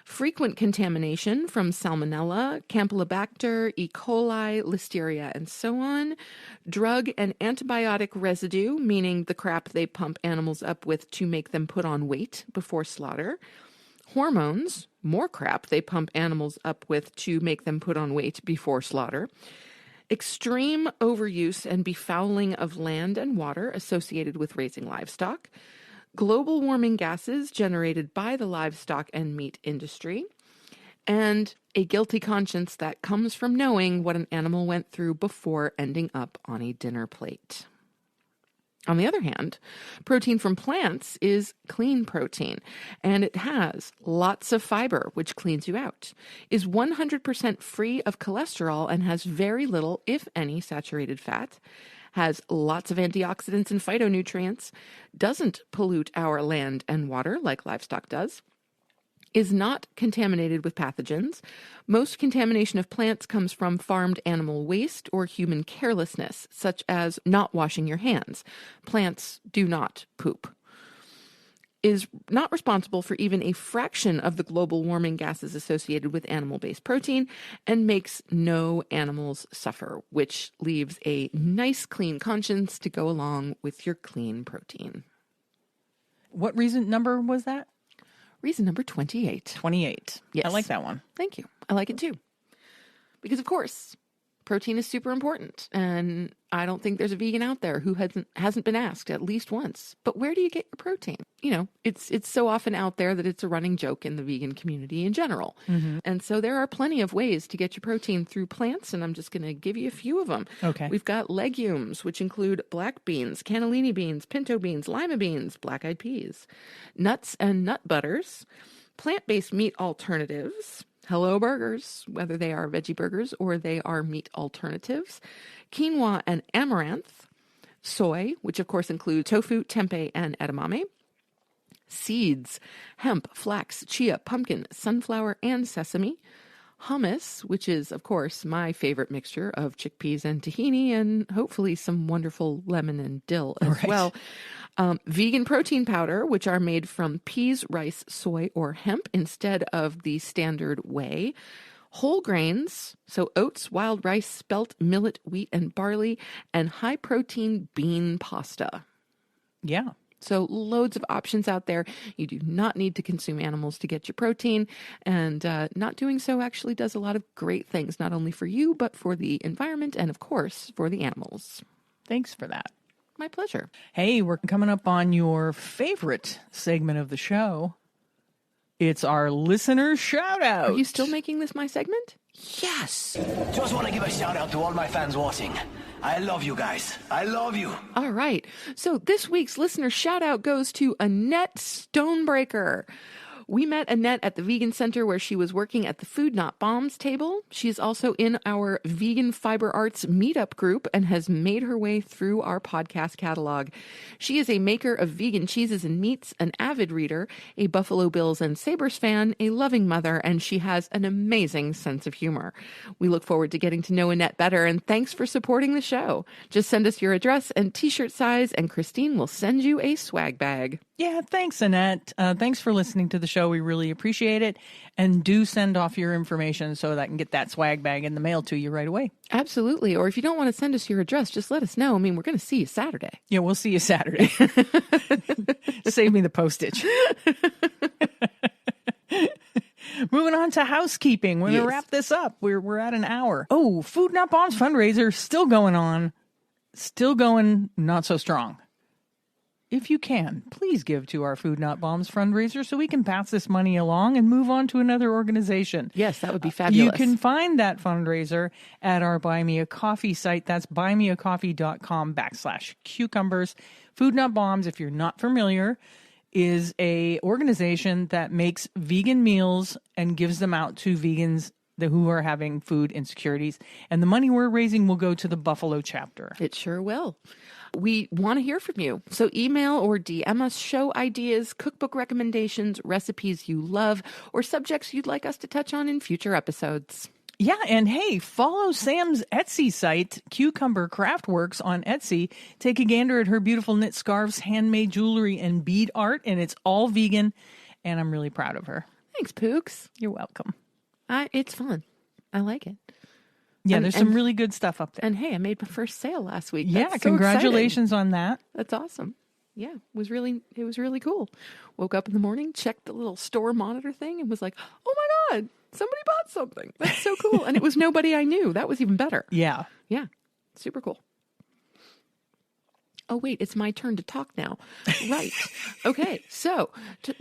frequent contamination from Salmonella, Campylobacter, E. coli, Listeria, and so on, drug and antibiotic residue, meaning the crap they pump animals up with to make them put on weight before slaughter, hormones, more crap they pump animals up with to make them put on weight before slaughter, extreme overuse and befouling of land and water associated with raising livestock, global warming gases generated by the livestock and meat industry, and a guilty conscience that comes from knowing what an animal went through before ending up on a dinner plate. On the other hand, protein from plants is clean protein, and it has lots of fiber, which cleans you out, is 100% free of cholesterol, and has very little, if any, saturated fat, has lots of antioxidants and phytonutrients, doesn't pollute our land and water like livestock does, is not contaminated with pathogens. Most contamination of plants comes from farmed animal waste or human carelessness, such as not washing your hands. Plants do not poop. Is not responsible for even a fraction of the global warming gases associated with animal-based protein, and makes no animals suffer, which leaves a nice clean conscience to go along with your clean protein. What reason number was that? Reason number 28. 28. Yes. I like that one. Thank you. I like it too. Because, of course, protein is super important. And I don't think there's a vegan out there who hasn't been asked at least once, but where do you get your protein? You know, it's so often out there that it's a running joke in the vegan community in general. Mm-hmm. And so there are plenty of ways to get your protein through plants, and I'm just going to give you a few of them. Okay. We've got legumes, which include black beans, cannellini beans, pinto beans, lima beans, black-eyed peas, nuts and nut butters, plant-based meat alternatives, hello burgers, whether they are veggie burgers or they are meat alternatives, quinoa and amaranth, soy, which of course includes tofu, tempeh, and edamame, seeds, hemp, flax, chia, pumpkin, sunflower, and sesame, hummus, which is, of course, my favorite mixture of chickpeas and tahini, and hopefully some wonderful lemon and dill as well. Vegan protein powder, which are made from peas, rice, soy, or hemp instead of the standard whey. Whole grains, so oats, wild rice, spelt, millet, wheat, and barley, and high-protein bean pasta. Yeah. So loads of options out there. You do not need to consume animals to get your protein, and not doing so actually does a lot of great things, not only for you, but for the environment and, of course, for the animals. Thanks for that. My pleasure. Hey, we're coming up on your favorite segment of the show. It's our listener shout out. Are you still making this my segment? Yes! Just want to give a shout out to all my fans watching. I love you guys. I love you. All right. So this week's listener shout out goes to Annette Stonebreaker. We met Annette at the Vegan Center where she was working at the Food Not Bombs table. She is also in our Vegan Fiber Arts meetup group and has made her way through our podcast catalog. She is a maker of vegan cheeses and meats, an avid reader, a Buffalo Bills and Sabres fan, a loving mother, and she has an amazing sense of humor. We look forward to getting to know Annette better, and thanks for supporting the show. Just send us your address and t-shirt size, and Christine will send you a swag bag. Yeah, thanks, Annette. Thanks for listening to the show. We really appreciate it. And do send off your information so that I can get that swag bag in the mail to you right away. Absolutely. Or if you don't want to send us your address, just let us know. I mean, we're going to see you Saturday. Yeah, we'll see you Saturday. Save me the postage. Moving on to housekeeping. We're going to wrap this up. We're at an hour. Oh, Food Not Bombs fundraiser still going on. Still going not so strong. If you can, please give to our Food Not Bombs fundraiser so we can pass this money along and move on to another organization. Yes, that would be fabulous. You can find that fundraiser at our Buy Me a Coffee site. That's buymeacoffee.com/cucumbers. Food Not Bombs, if you're not familiar, is a organization that makes vegan meals and gives them out to vegans who are having food insecurities. And the money we're raising will go to the Buffalo chapter. It sure will. We want to hear from you. So email or DM us show ideas, cookbook recommendations, recipes you love, or subjects you'd like us to touch on in future episodes. Yeah, and hey, follow Sam's Etsy site, Cucumber Craftworks on Etsy. Take a gander at her beautiful knit scarves, handmade jewelry, and bead art, and it's all vegan, and I'm really proud of her. Thanks, Pooks. You're welcome. It's fun. I like it. Yeah, there's some really good stuff up there. And hey, I made my first sale last week. Yeah, That's so congratulations exciting. on that. That's awesome. Yeah, it was really cool. Woke up in the morning, checked the little store monitor thing, and was like, oh my God, somebody bought something. That's so cool. And it was nobody I knew. That was even better. Yeah. Yeah, super cool. Oh, wait, it's my turn to talk now. Right. Okay. So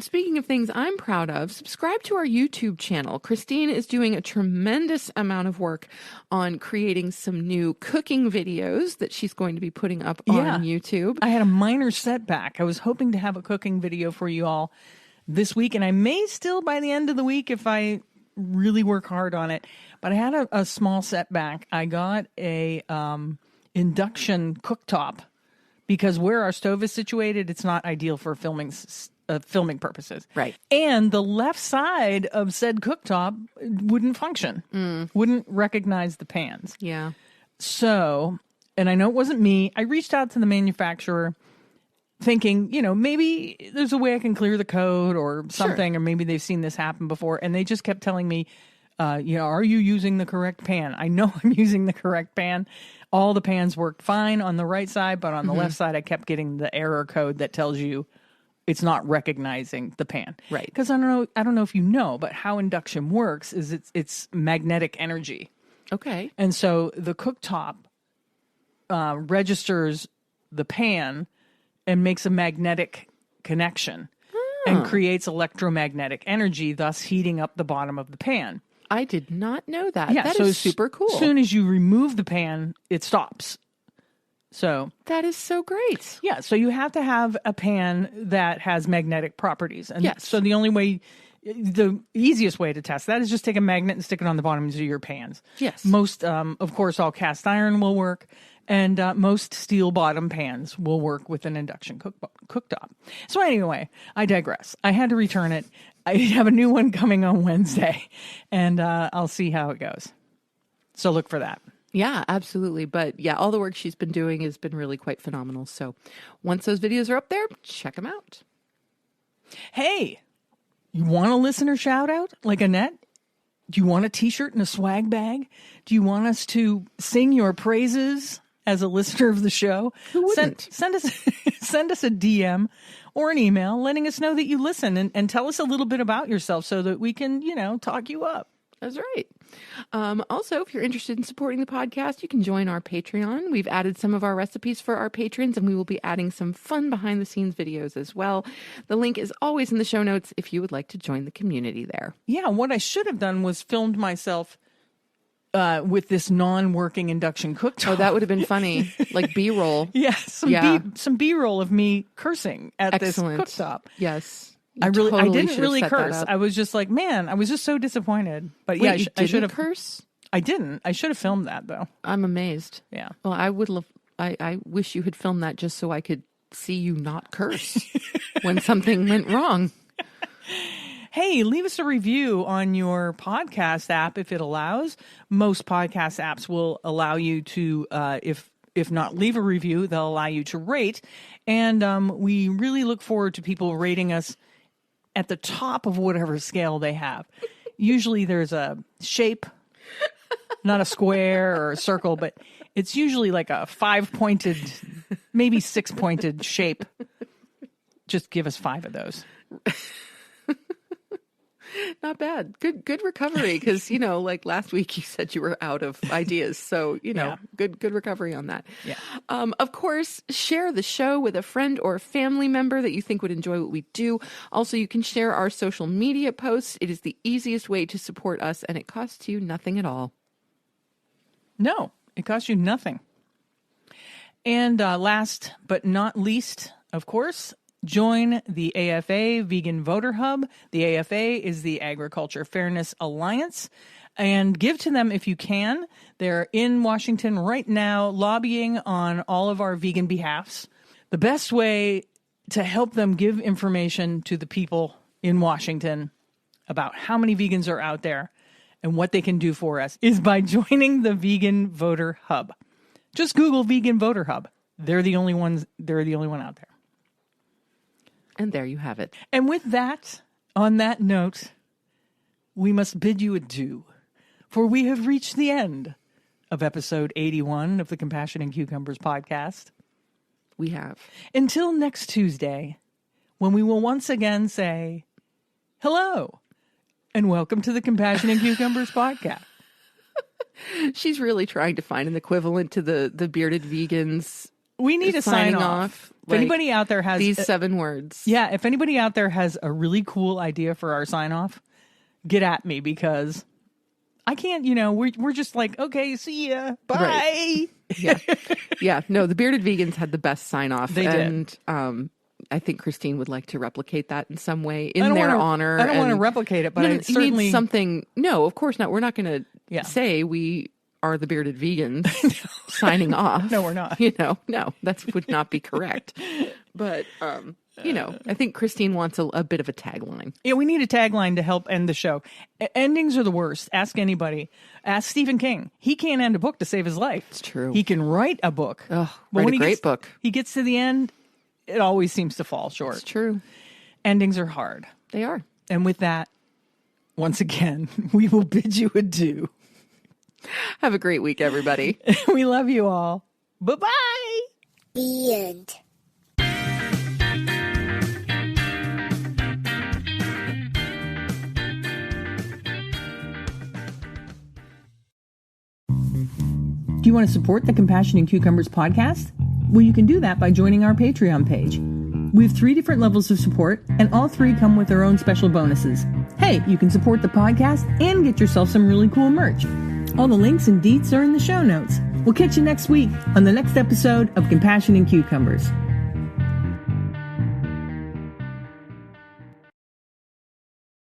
speaking of things I'm proud of, subscribe to our YouTube channel. Christine is doing a tremendous amount of work on creating some new cooking videos that she's going to be putting up on YouTube. I had a minor setback. I was hoping to have a cooking video for you all this week, and I may still by the end of the week if I really work hard on it. But I had a small setback. I got a induction cooktop. Because where our stove is situated, it's not ideal for filming purposes. Right. And the left side of said cooktop wouldn't function, wouldn't recognize the pans. Yeah. So, and I know it wasn't me. I reached out to the manufacturer thinking, maybe there's a way I can clear the code or something, or maybe they've seen this happen before. And they just kept telling me, are you using the correct pan? I know I'm using the correct pan. All the pans worked fine on the right side, but on the left side, I kept getting the error code that tells you it's not recognizing the pan. Right. Because I don't know if you know, but how induction works is it's magnetic energy. Okay. And so the cooktop registers the pan and makes a magnetic connection and creates electromagnetic energy, thus heating up the bottom of the pan. I did not know that. Yeah, that so is super cool. As soon as you remove the pan, it stops. So that is so great. Yeah, so you have to have a pan that has magnetic properties. And yes. So the easiest way to test that is just take a magnet and stick it on the bottoms of your pans. Yes. Most, of course, all cast iron will work. And most steel bottom pans will work with an induction cooktop. So anyway, I digress. I had to return it. I have a new one coming on Wednesday, and I'll see how it goes. So look for that. Yeah, absolutely. But yeah, all the work she's been doing has been really quite phenomenal. So once those videos are up there, check them out. Hey, you want a listener shout out like Annette? Do you want a t-shirt and a swag bag? Do you want us to sing your praises as a listener of the show? Who wouldn't? Send us a DM or an email letting us know that you listen and tell us a little bit about yourself so that we can, talk you up. That's right. Also, if you're interested in supporting the podcast, you can join our Patreon. We've added some of our recipes for our patrons, and we will be adding some fun behind-the-scenes videos as well. The link is always in the show notes if you would like to join the community there. Yeah, what I should have done was filmed myself with this non-working induction cooktop. Oh, that would have been funny. Like B-roll. Yeah, some B-roll of me cursing at this cooktop. Yes. I didn't really curse. I was just like, man, I was just so disappointed. But wait, I should have curse. I didn't. I should have filmed that though. I'm amazed. Yeah. Well, I would love. I wish you had filmed that just so I could see you not curse when something went wrong. Hey, leave us a review on your podcast app if it allows. Most podcast apps will allow you to, if not leave a review, they'll allow you to rate. And we really look forward to people rating us at the top of whatever scale they have. Usually there's a shape, not a square or a circle, but it's usually like a 5-pointed, maybe 6-pointed shape. Just give us 5 of those. Not bad. Good recovery. Because, like last week you said you were out of ideas. So, good recovery on that. Yeah. Of course, share the show with a friend or family member that you think would enjoy what we do. Also, you can share our social media posts. It is the easiest way to support us, and it costs you nothing at all. No, it costs you nothing. And last but not least, of course, join the AFA Vegan Voter Hub. The AFA is the Agriculture Fairness Alliance. And give to them if you can. They're in Washington right now lobbying on all of our vegan behalfs. The best way to help them give information to the people in Washington about how many vegans are out there and what they can do for us is by joining the Vegan Voter Hub. Just Google Vegan Voter Hub. They're the only one out there. And there you have it. And with that, on that note, we must bid you adieu, for we have reached the end of episode 81 of the Compassion and Cucumbers podcast. We have. Until next Tuesday, when we will once again say, hello, and welcome to the Compassion and Cucumbers podcast. She's really trying to find an equivalent to the bearded vegans We need a sign off. If anybody out there has these 7 words. Yeah, if anybody out there has a really cool idea for our sign off, get at me, because I can't, we're just like, okay, see ya. Bye. Right. Yeah. Yeah. No, the Bearded Vegans had the best sign off. They did. And I think Christine would like to replicate that in some way in their honor. I don't want to replicate it, but I certainly need something. No, of course not. We're not going to say we are the Bearded Vegans signing off. No, we're not. No, that would not be correct. But, I think Christine wants a bit of a tagline. Yeah, we need a tagline to help end the show. Endings are the worst. Ask anybody. Ask Stephen King. He can't end a book to save his life. It's true. He can write a book. Oh, write a great book. He gets to the end, it always seems to fall short. It's true. Endings are hard. They are. And with that, once again, we will bid you adieu. Have a great week, everybody. We love you all. Bye-bye. The end. Do you want to support the Compassion and Cucumbers podcast? Well, you can do that by joining our Patreon page. We have 3 different levels of support, and all 3 come with their own special bonuses. Hey, you can support the podcast and get yourself some really cool merch. All the links and deets are in the show notes. We'll catch you next week on the next episode of Compassion and Cucumbers.